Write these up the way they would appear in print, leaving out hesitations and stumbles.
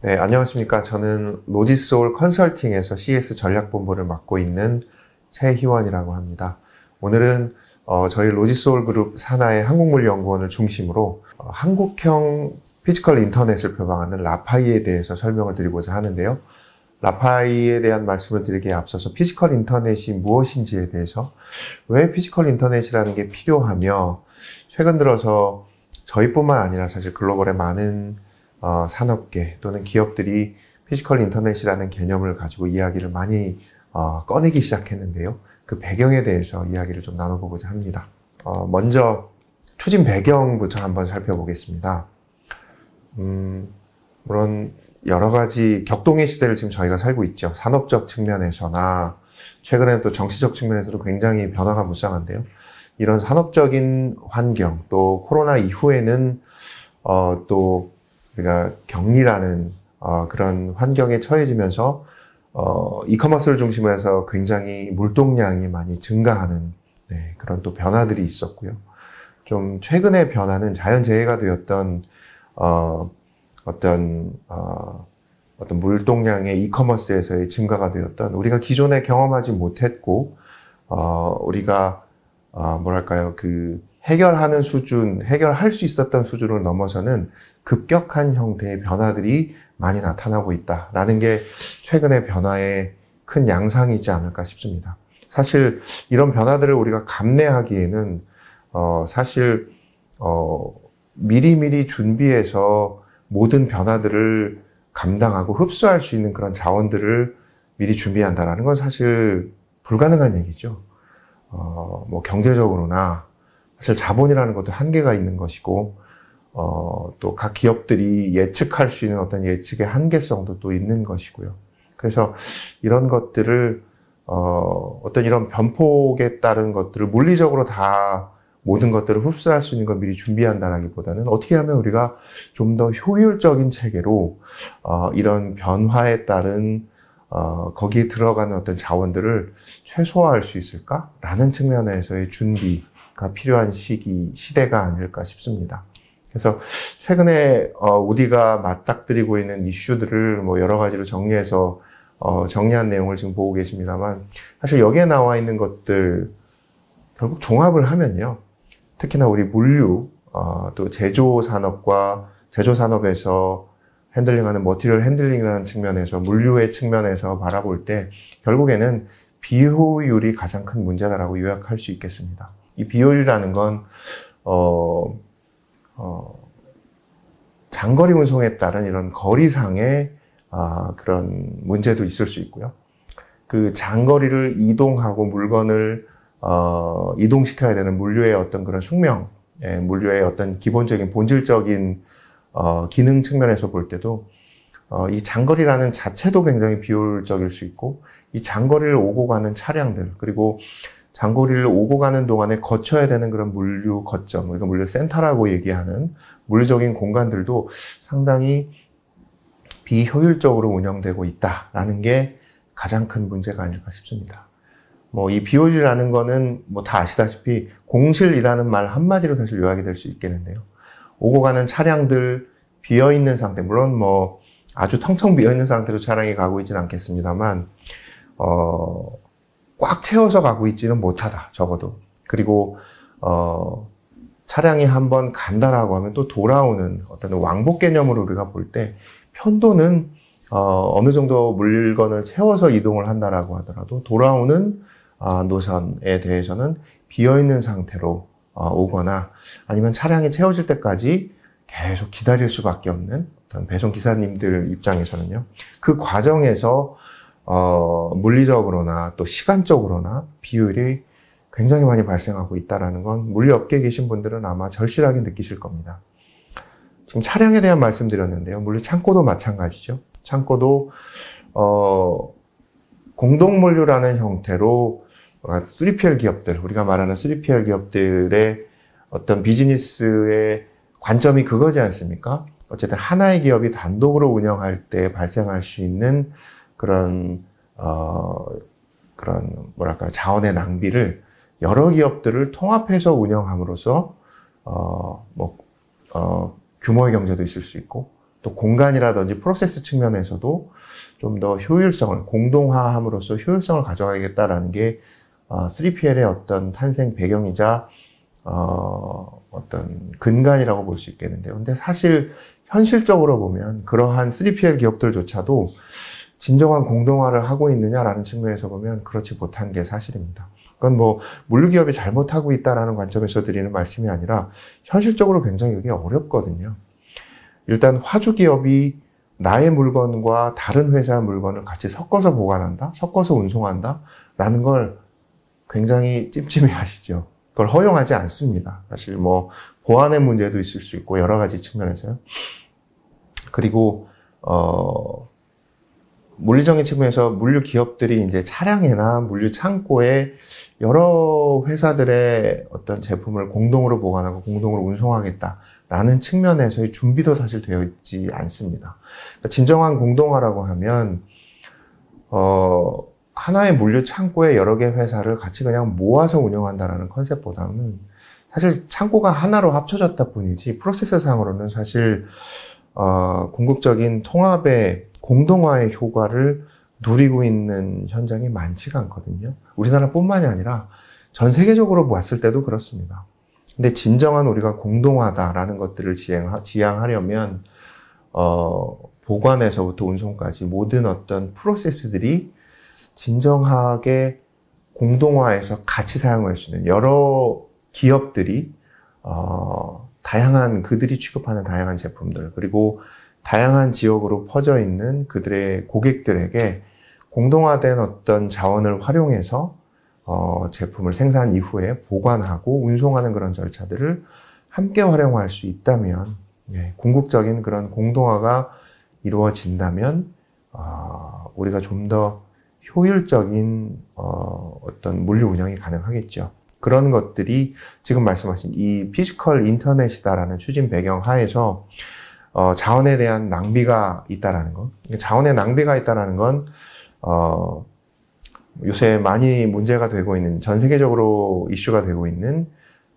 네, 안녕하십니까. 저는 로지소울 컨설팅에서 CS 전략본부를 맡고 있는 최희원이라고 합니다. 오늘은 저희 로지소울 그룹 산하의 한국물리연구원을 중심으로 한국형 피지컬 인터넷을 표방하는 라파이에 대해서 설명을 드리고자 하는데요. 라파이에 대한 말씀을 드리기에 앞서서 피지컬 인터넷이 무엇인지에 대해서, 왜 피지컬 인터넷이라는 게 필요하며, 최근 들어서 저희뿐만 아니라 사실 글로벌의 많은 산업계 또는 기업들이 피지컬 인터넷이라는 개념을 가지고 이야기를 많이 꺼내기 시작했는데요. 그 배경에 대해서 이야기를 좀 나눠보고자 합니다. 먼저 추진 배경부터 한번 살펴보겠습니다. 물론 여러 가지 격동의 시대를 지금 저희가 살고 있죠. 산업적 측면에서나 최근에는 또 정치적 측면에서도 굉장히 변화가 무쌍한데요. 이런 산업적인 환경, 또 코로나 이후에는 또 우리가 격리라는 그런 환경에 처해지면서 이커머스를 중심으로 해서 굉장히 물동량이 많이 증가하는 그런 또 변화들이 있었고요. 좀 최근의 변화는 자연재해가 되었던 어떤 물동량의 이커머스에서의 증가가 되었던, 우리가 기존에 경험하지 못했고 우리가 뭐랄까요, 해결하는 수준, 해결할 수 있었던 수준을 넘어서는 급격한 형태의 변화들이 많이 나타나고 있다라는 게 최근의 변화의 큰 양상이지 않을까 싶습니다. 사실 이런 변화들을 우리가 감내하기에는 사실 미리미리 준비해서 모든 변화들을 감당하고 흡수할 수 있는 그런 자원들을 미리 준비한다라는 건 사실 불가능한 얘기죠. 경제적으로나 사실 자본이라는 것도 한계가 있는 것이고, 또 각 기업들이 예측할 수 있는 어떤 예측의 한계성도 또 있는 것이고요. 그래서 이런 것들을, 어떤 이런 변폭에 따른 것들을 물리적으로 다 모든 것들을 흡수할 수 있는 걸 미리 준비한다라기보다는 어떻게 하면 우리가 좀 더 효율적인 체계로, 이런 변화에 따른, 거기에 들어가는 어떤 자원들을 최소화할 수 있을까라는 측면에서의 준비가 필요한 시대가 아닐까 싶습니다. 그래서 최근에 우리가 맞닥뜨리고 있는 이슈들을 여러 가지로 정리해서 정리한 내용을 지금 보고 계십니다만, 사실 여기에 나와 있는 것들 결국 종합을 하면요, 특히나 우리 물류, 또 제조산업과 제조산업에서 핸들링하는 머티리얼 핸들링이라는 측면에서, 물류의 측면에서 바라볼 때 결국에는 비효율이 가장 큰 문제다라고 요약할 수 있겠습니다. 이 비효율이라는 건 장거리 운송에 따른 이런 거리상의 그런 문제도 있을 수 있고요. 그 장거리를 이동하고 물건을 이동시켜야 되는 물류의 어떤 그런 숙명, 물류의 어떤 기본적인 본질적인 기능 측면에서 볼 때도 이 장거리라는 자체도 굉장히 비효율적일 수 있고, 이 장거리를 오고 가는 차량들, 그리고 장거리를 오고 가는 동안에 거쳐야 되는 그런 물류 거점, 우리가 물류 센터라고 얘기하는 물리적인 공간들도 상당히 비효율적으로 운영되고 있다라는 게 가장 큰 문제가 아닐까 싶습니다. 이 비효율이라는 거는 다 아시다시피 공실이라는 말 한마디로 사실 요약이 될 수 있겠는데요. 오고 가는 차량들 비어있는 상태, 물론 아주 텅텅 비어있는 상태로 차량이 가고 있지는 않겠습니다만, 꽉 채워서 가고 있지는 못하다, 적어도. 그리고, 차량이 한번 간다라고 하면 또 돌아오는 어떤 왕복 개념으로 우리가 볼 때, 편도는, 어느 정도 물건을 채워서 이동을 한다라고 하더라도 돌아오는, 노선에 대해서는 비어있는 상태로, 오거나 아니면 차량이 채워질 때까지 계속 기다릴 수밖에 없는 어떤 배송 기사님들 입장에서는요, 그 과정에서, 물리적으로나 또 시간적으로나 비효율이 굉장히 많이 발생하고 있다는 건 물류업계에 계신 분들은 아마 절실하게 느끼실 겁니다. 지금 차량에 대한 말씀드렸는데요. 물류 창고도 마찬가지죠. 창고도 공동물류라는 형태로 3PL 기업들, 우리가 말하는 3PL 기업들의 어떤 비즈니스의 관점이 그거지 않습니까? 어쨌든 하나의 기업이 단독으로 운영할 때 발생할 수 있는 그런 자원의 낭비를 여러 기업들을 통합해서 운영함으로써 규모의 경제도 있을 수 있고, 또 공간이라든지 프로세스 측면에서도 좀 더 효율성을 공동화함으로써 효율성을 가져가겠다라는 게 3PL의 어떤 탄생 배경이자 어떤 근간이라고 볼 수 있겠는데요. 근데 사실 현실적으로 보면 그러한 3PL 기업들조차도 진정한 공동화를 하고 있느냐라는 측면에서 보면 그렇지 못한 게 사실입니다. 그건 뭐 물류기업이 잘못하고 있다라는 관점에서 드리는 말씀이 아니라 현실적으로 굉장히 그게 어렵거든요. 일단 화주기업이 나의 물건과 다른 회사의 물건을 같이 섞어서 보관한다, 섞어서 운송한다 라는 걸 굉장히 찜찜해 하시죠. 그걸 허용하지 않습니다. 사실 뭐 보안의 문제도 있을 수 있고 여러 가지 측면에서요. 그리고 물리적인 측면에서 물류 기업들이 이제 차량이나 물류 창고에 여러 회사들의 어떤 제품을 공동으로 보관하고 공동으로 운송하겠다라는 측면에서의 준비도 사실 되어 있지 않습니다. 그러니까 진정한 공동화라고 하면 하나의 물류 창고에 여러 개의 회사를 같이 그냥 모아서 운영한다라는 컨셉보다는 사실 창고가 하나로 합쳐졌다 뿐이지 프로세스상으로는 사실 궁극적인 통합의 공동화의 효과를 누리고 있는 현장이 많지가 않거든요. 우리나라뿐만이 아니라 전 세계적으로 봤을 때도 그렇습니다. 근데 진정한 우리가 공동화다라는 것들을 지향하려면 보관에서부터 운송까지 모든 어떤 프로세스들이 진정하게 공동화해서 같이 사용할 수 있는 여러 기업들이 다양한 그들이 취급하는 다양한 제품들 그리고 다양한 지역으로 퍼져 있는 그들의 고객들에게 공동화된 어떤 자원을 활용해서 제품을 생산 이후에 보관하고 운송하는 그런 절차들을 함께 활용할 수 있다면 궁극적인 그런 공동화가 이루어진다면 우리가 좀 더 효율적인 어떤 물류 운영이 가능하겠죠. 그런 것들이 지금 말씀하신 이 피지컬 인터넷이다라는 추진 배경 하에서 자원에 대한 낭비가 있다라는 것. 자원의 낭비가 있다라는 건 요새 많이 문제가 되고 있는 전 세계적으로 이슈가 되고 있는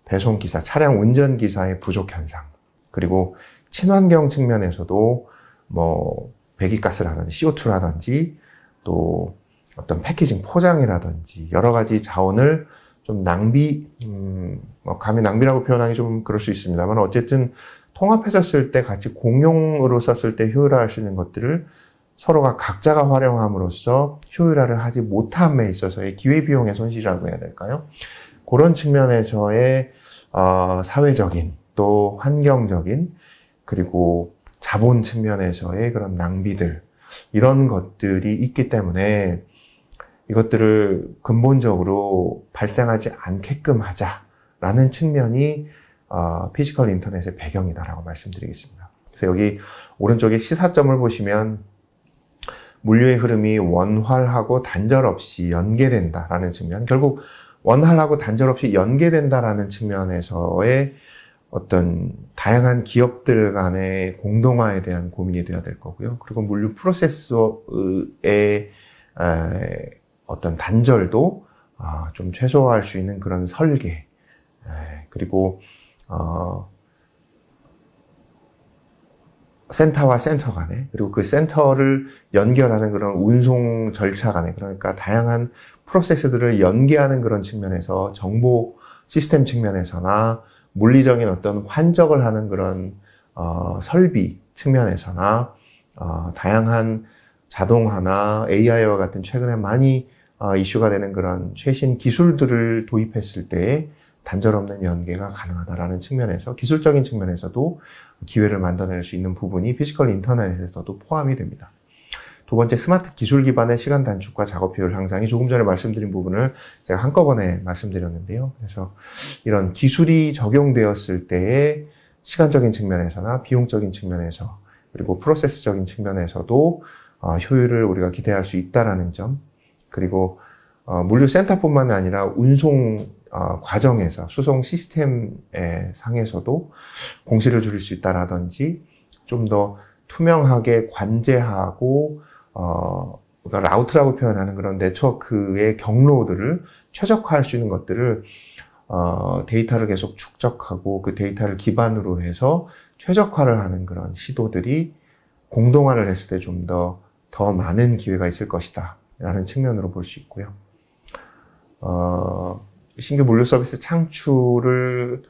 배송기사, 차량 운전기사의 부족 현상. 그리고 친환경 측면에서도 뭐 배기가스라든지 CO2라든지 또 어떤 패키징 포장이라든지 여러 가지 자원을 좀 감히 낭비라고 표현하기 좀 그럴 수 있습니다만 어쨌든 통합해서 쓸 때 같이 공용으로 썼을 때 효율화할 수 있는 것들을 서로가 각자가 활용함으로써 효율화를 하지 못함에 있어서의 기회비용의 손실이라고 해야 될까요? 그런 측면에서의 사회적인 또 환경적인 그리고 자본 측면에서의 그런 낭비들 이런 것들이 있기 때문에 이것들을 근본적으로 발생하지 않게끔 하자라는 측면이 피지컬 인터넷의 배경이다라고 말씀드리겠습니다. 그래서 여기 오른쪽에 시사점을 보시면 물류의 흐름이 원활하고 단절 없이 연계된다라는 측면, 결국 원활하고 단절 없이 연계된다라는 측면에서의 어떤 다양한 기업들 간의 공동화에 대한 고민이 되어야 될 거고요. 그리고 물류 프로세스의 어떤 단절도 좀 최소화할 수 있는 그런 설계, 그리고 센터와 센터 간에, 그리고 그 센터를 연결하는 그런 운송 절차 간에, 그러니까 다양한 프로세스들을 연계하는 그런 측면에서 정보 시스템 측면에서나 물리적인 어떤 환적을 하는 그런 설비 측면에서나 다양한 자동화나 AI와 같은 최근에 많이 이슈가 되는 그런 최신 기술들을 도입했을 때 단절 없는 연계가 가능하다라는 측면에서 기술적인 측면에서도 기회를 만들어낼 수 있는 부분이 피지컬 인터넷에서도 포함이 됩니다. 두 번째, 스마트 기술 기반의 시간 단축과 작업 효율 향상이 조금 전에 말씀드린 부분을 제가 한꺼번에 말씀드렸는데요. 그래서 이런 기술이 적용되었을 때의 시간적인 측면에서나 비용적인 측면에서 그리고 프로세스적인 측면에서도 효율을 우리가 기대할 수 있다라는 점, 그리고 물류센터뿐만 아니라 운송 과정에서 수송 시스템의 상에서도 공시를 줄일 수 있다라든지 좀 더 투명하게 관제하고 그러니까 라우트라고 표현하는 그런 네트워크의 경로들을 최적화할 수 있는 것들을 데이터를 계속 축적하고 그 데이터를 기반으로 해서 최적화를 하는 그런 시도들이 공동화를 했을 때 좀 더 많은 기회가 있을 것이다 라는 측면으로 볼 수 있고요. 신규 물류 서비스 창출을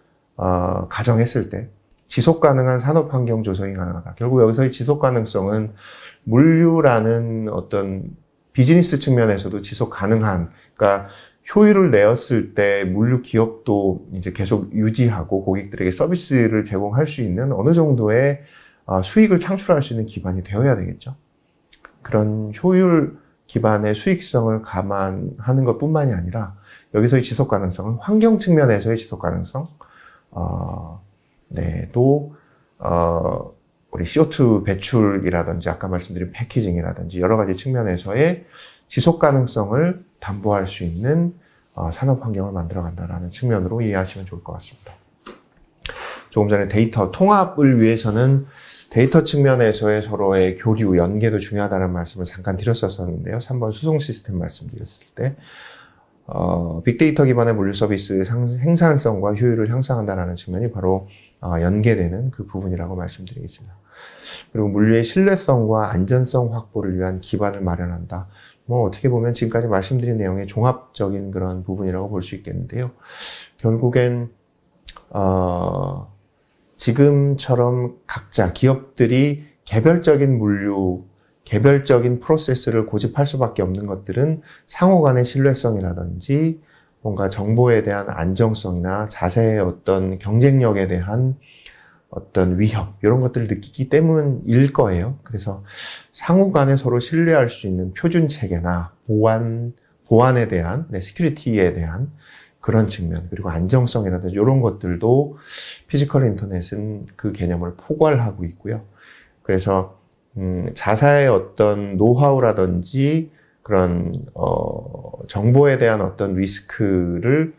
가정했을 때 지속 가능한 산업 환경 조성이 가능하다. 결국 여기서의 지속 가능성은 물류라는 어떤 비즈니스 측면에서도 지속 가능한, 그러니까 효율을 내었을 때 물류 기업도 이제 계속 유지하고 고객들에게 서비스를 제공할 수 있는 어느 정도의 수익을 창출할 수 있는 기반이 되어야 되겠죠. 그런 효율 기반의 수익성을 감안하는 것뿐만이 아니라 여기서의 지속 가능성은 환경 측면에서의 지속 가능성, 또 우리 CO2 배출이라든지 아까 말씀드린 패키징이라든지 여러 가지 측면에서의 지속 가능성을 담보할 수 있는 산업 환경을 만들어간다라는 측면으로 이해하시면 좋을 것 같습니다. 조금 전에 데이터 통합을 위해서는 데이터 측면에서의 서로의 교류, 연계도 중요하다는 말씀을 잠깐 드렸었는데요. 3번 수송 시스템 말씀드렸을 때 빅데이터 기반의 물류 서비스 생산성과 효율을 향상한다는 측면이 바로 연계되는 그 부분이라고 말씀드리겠습니다. 그리고 물류의 신뢰성과 안전성 확보를 위한 기반을 마련한다. 어떻게 보면 지금까지 말씀드린 내용의 종합적인 그런 부분이라고 볼 수 있겠는데요. 결국엔 지금처럼 각자 기업들이 개별적인 물류, 개별적인 프로세스를 고집할 수밖에 없는 것들은 상호 간의 신뢰성이라든지 뭔가 정보에 대한 안정성이나 자세의 어떤 경쟁력에 대한 어떤 위협, 이런 것들을 느끼기 때문일 거예요. 그래서 상호 간에 서로 신뢰할 수 있는 표준 체계나 보안에 대한, 시큐리티에 대한 그런 측면, 그리고 안정성이라든지 이런 것들도 피지컬 인터넷은 그 개념을 포괄하고 있고요. 그래서 자사의 어떤 노하우라든지 그런 정보에 대한 어떤 리스크를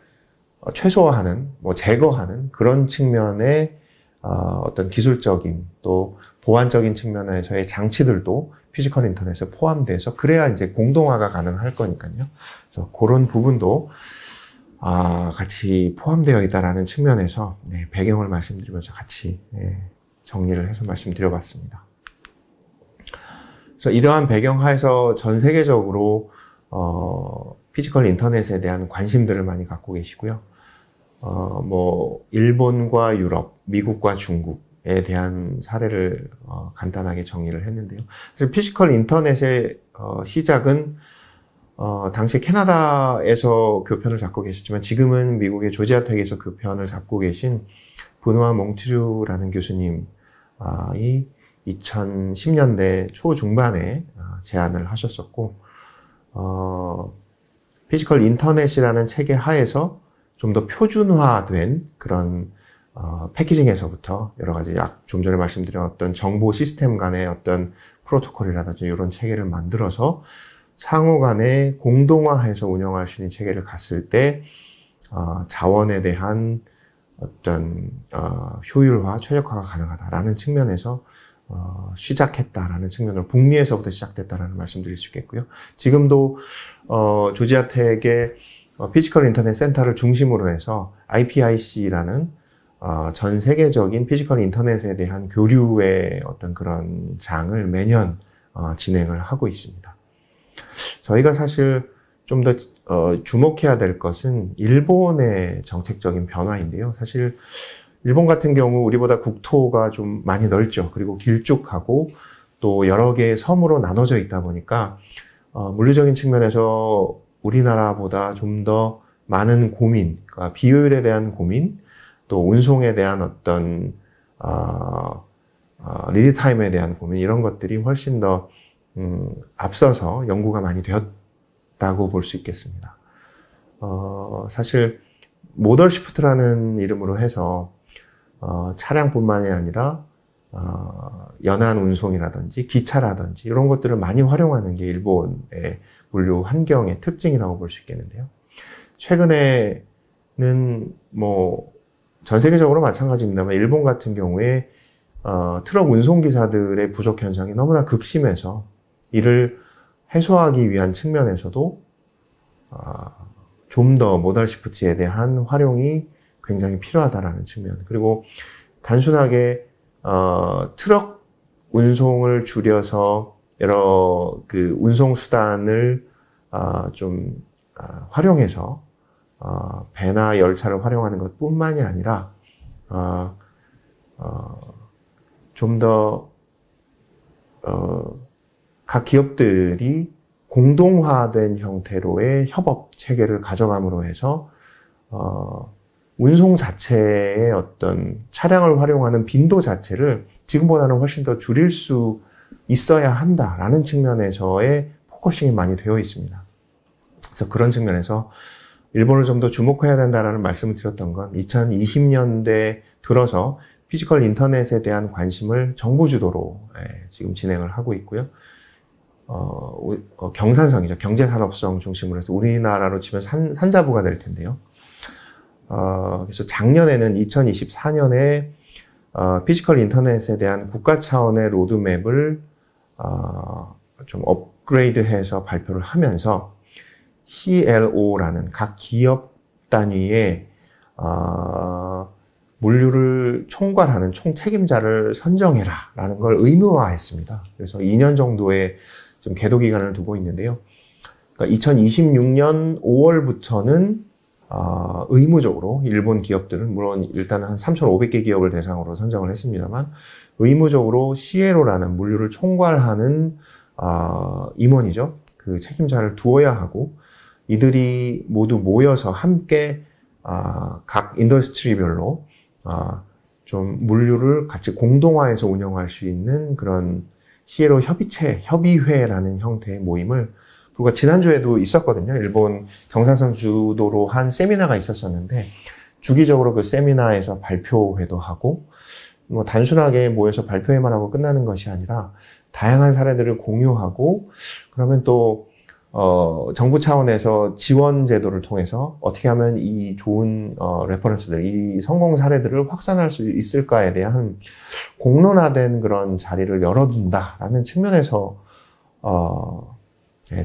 최소화하는, 제거하는 그런 측면의 어떤 기술적인 또 보안적인 측면에서의 장치들도 피지컬 인터넷에 포함돼서 그래야 이제 공동화가 가능할 거니까요. 그래서 그런 부분도 같이 포함되어 있다라는 측면에서 배경을 말씀드리면서 같이 정리를 해서 말씀드려봤습니다. 그래서 이러한 배경 하에서 전 세계적으로 피지컬 인터넷에 대한 관심들을 많이 갖고 계시고요. 일본과 유럽, 미국과 중국에 대한 사례를 간단하게 정리를 했는데요. 사실 피지컬 인터넷의 시작은 당시 캐나다에서 교편을 잡고 계셨지만 지금은 미국의 조지아텍에서 교편을 잡고 계신 브누아 몽트류라는 교수님이 2010년대 초중반에 제안을 하셨었고 피지컬 인터넷이라는 체계 하에서 좀 더 표준화된 그런 패키징에서부터 여러 가지 좀 전에 말씀드린 어떤 정보 시스템 간의 어떤 프로토콜이라든지 이런 체계를 만들어서 상호 간에 공동화해서 운영할 수 있는 체계를 갔을 때 자원에 대한 어떤 효율화, 최적화가 가능하다라는 측면에서 시작했다라는 측면으로 북미에서부터 시작됐다라는 말씀드릴 수 있겠고요. 지금도 조지아텍의 피지컬 인터넷 센터를 중심으로 해서 IPIC라는 전 세계적인 피지컬 인터넷에 대한 교류의 어떤 그런 장을 매년 진행을 하고 있습니다. 저희가 사실 좀 더 주목해야 될 것은 일본의 정책적인 변화인데요. 사실 일본 같은 경우 우리보다 국토가 좀 많이 넓죠. 그리고 길쭉하고 또 여러 개의 섬으로 나눠져 있다 보니까 물리적인 측면에서 우리나라보다 좀 더 많은 고민, 그러니까 비효율에 대한 고민, 또 운송에 대한 어떤 리드 타임에 대한 고민, 이런 것들이 훨씬 더 앞서서 연구가 많이 되었다고 볼 수 있겠습니다. 사실 모덜 시프트라는 이름으로 해서 차량뿐만이 아니라 연안 운송이라든지 기차라든지 이런 것들을 많이 활용하는 게 일본의 물류 환경의 특징이라고 볼 수 있겠는데요. 최근에는 전 세계적으로 마찬가지입니다만 일본 같은 경우에 트럭 운송기사들의 부족 현상이 너무나 극심해서 이를 해소하기 위한 측면에서도 좀 더 모달 시프트에 대한 활용이 굉장히 필요하다라는 측면, 그리고 단순하게 트럭 운송을 줄여서 여러 그 운송 수단을 활용해서 배나 열차를 활용하는 것뿐만이 아니라 좀 더 각 기업들이 공동화된 형태로의 협업 체계를 가져감으로 해서 운송 자체의 어떤 차량을 활용하는 빈도 자체를 지금보다는 훨씬 더 줄일 수 있어야 한다라는 측면에서의 포커싱이 많이 되어 있습니다. 그래서 그런 측면에서 일본을 좀 더 주목해야 된다라는 말씀을 드렸던 건 2020년대 들어서 피지컬 인터넷에 대한 관심을 정부 주도로 지금 진행을 하고 있고요. 경산성이죠. 경제산업성 중심으로 해서 우리나라로 치면 산자부가 될 텐데요. 그래서 작년에는 2024년에 피지컬 인터넷에 대한 국가 차원의 로드맵을 좀 업그레이드해서 발표를 하면서 CLO라는 각 기업 단위의 물류를 총괄하는 총책임자를 선정해라 라는 걸 의무화했습니다. 그래서 2년 정도의 좀 계도 기간을 두고 있는데요. 그러니까 2026년 5월부터는 의무적으로 일본 기업들은 물론 일단은 한 3,500개 기업을 대상으로 선정을 했습니다만 의무적으로 CLO라는 물류를 총괄하는 임원이죠. 그 책임자를 두어야 하고 이들이 모두 모여서 함께 각 인더스트리별로 좀 물류를 같이 공동화해서 운영할 수 있는 그런 CLO 협의회라는 형태의 모임을 불과 지난주에도 있었거든요. 일본 경산성 주도로 한 세미나가 있었었는데 주기적으로 그 세미나에서 발표회도 하고 뭐 단순하게 모여서 발표회만 하고 끝나는 것이 아니라 다양한 사례들을 공유하고 그러면 또 정부 차원에서 지원 제도를 통해서 어떻게 하면 이 좋은 레퍼런스들, 이 성공 사례들을 확산할 수 있을까에 대한 공론화된 그런 자리를 열어둔다라는 측면에서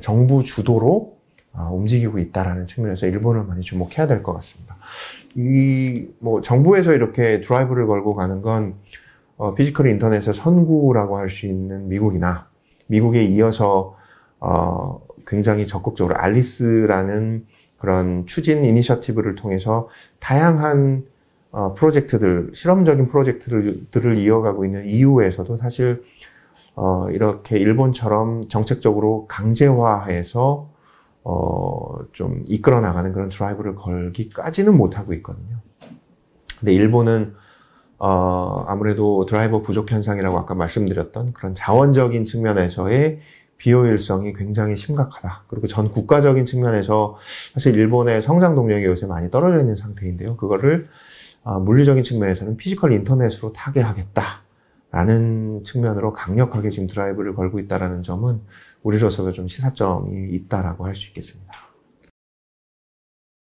정부 주도로 움직이고 있다라는 측면에서 일본을 많이 주목해야 될 것 같습니다. 정부에서 이렇게 드라이브를 걸고 가는 건 피지컬 인터넷의 선구라고 할 수 있는 미국에 이어서 굉장히 적극적으로 알리스라는 그런 추진 이니셔티브를 통해서 다양한 프로젝트들, 실험적인 프로젝트들을 이어가고 있는 EU에서도 사실 이렇게 일본처럼 정책적으로 강제화해서 좀 이끌어 나가는 그런 드라이브를 걸기까지는 못하고 있거든요. 근데 일본은 아무래도 드라이버 부족 현상이라고 아까 말씀드렸던 그런 자원적인 측면에서의 비효율성이 굉장히 심각하다. 그리고 전 국가적인 측면에서 사실 일본의 성장 동력이 요새 많이 떨어져 있는 상태인데요. 그거를 물리적인 측면에서는 피지컬 인터넷으로 타개하겠다라는 측면으로 강력하게 지금 드라이브를 걸고 있다는 점은 우리로서도 좀 시사점이 있다라고 할 수 있겠습니다.